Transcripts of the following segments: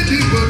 People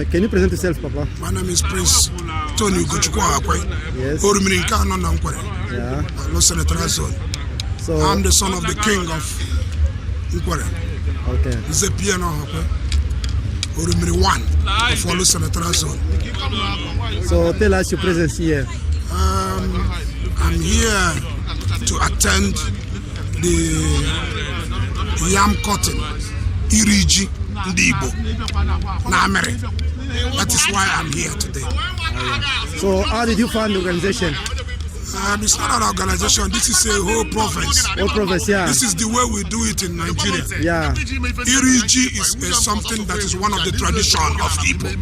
Can you present yourself, Papa? My name is Prince Tony Ugochukwu. Yes. Yeah. So I'm the son of the king of Nkwere. Okay. Zepiano Orumiri 1 of Olu Senatorial Zone. So tell us your presence here. I'm here to attend the yam cutting Iriji Ndibo Namere. That is why I'm here today. So how did you find the organization? It's not an organization. This is a whole province. Whole province, yeah. This is the way we do it in Nigeria. Yeah. Iriji is something that is one of the tradition of Igbo.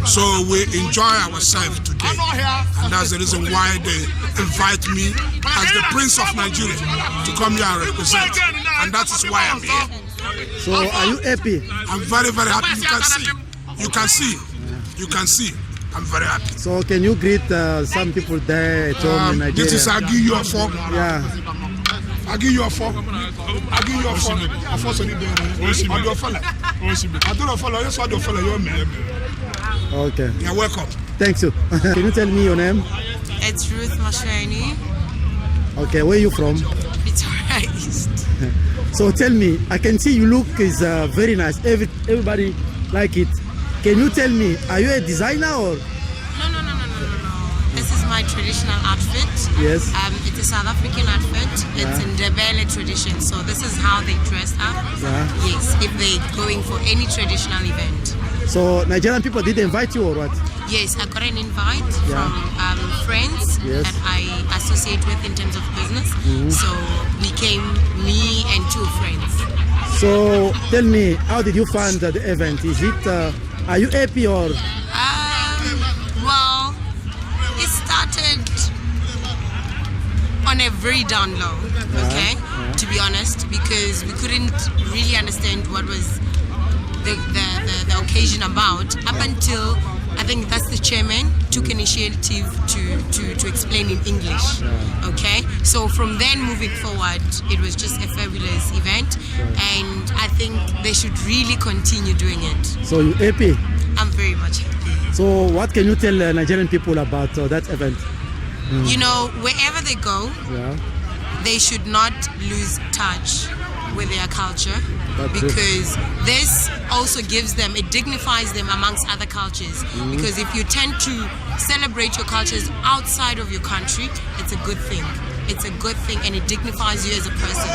So we enjoy ourselves today. And that's the reason why they invite me as the Prince of Nigeria to come here and represent. And that is why I'm here. So are you happy? I'm very, very happy. You can see. You can see. You can see. I'm very happy. So can you greet some people there at home in Nigeria? This is Agiyofo. Yeah. Agiyofo. Agiyofo. Okay. You're welcome. Thanks you. Can you tell me your name? It's Ruth Mashani. Okay, where are you from? Victoria East. So tell me, I can see you look is very nice. Everybody like it. Can you tell me, are you a designer or? No. This is my traditional outfit. Yes. It's a South African outfit. It's in Ndebele tradition. So this is how they dress up. Yeah. Yes, if they're going for any traditional event. So Nigerian people did invite you or what? Yes, I got an invite from friends that I associate with in terms of business. So we came, me and 2 friends. So tell me, how did you find the event? Is it, are you happy or? Well, it started on a very down low, okay, to be honest, because we couldn't really understand what was the occasion about up until I think that's the chairman took initiative to explain in English. Okay, so from then moving forward, it was just a fabulous event, and I think they should really continue doing it. So you happy? I'm very much happy. So what can you tell Nigerian people about that event? You know, wherever they go, they should not lose touch with their culture, because this also gives them, it dignifies them amongst other cultures. Because if you tend to celebrate your cultures outside of your country, it's a good thing. It's a good thing, and it dignifies you as a person.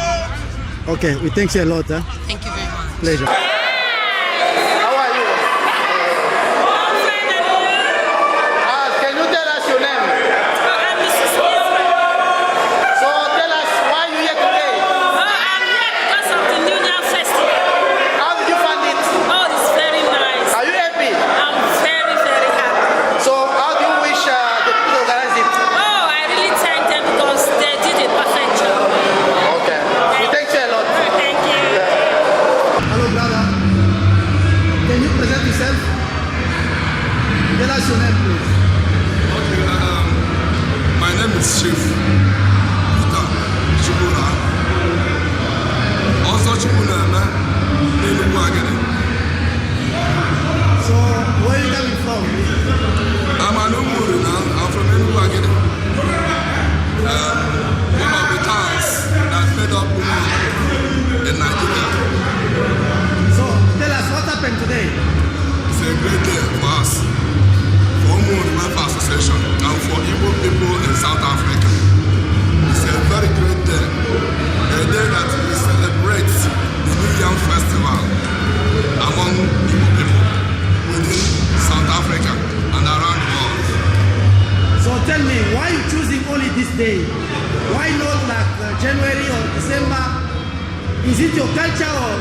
Okay, we thank you a lot. Thank you very much. Pleasure. Tell us your name, please. Okay, my name is Chief Peter Chibula. Also Chibula, So, where are you coming from? I'm an Umuri now. I'm from Enugu. One of the towns that made up in Nigeria. So, tell us what happened today. It's a great day for us. Welfare Association and for Igbo people in South Africa. It's a very great day. A day that we celebrate the New Yam Festival among Igbo people within South Africa and around the world. So tell me, why are you choosing only this day? Why not like January or December? Is it your culture or?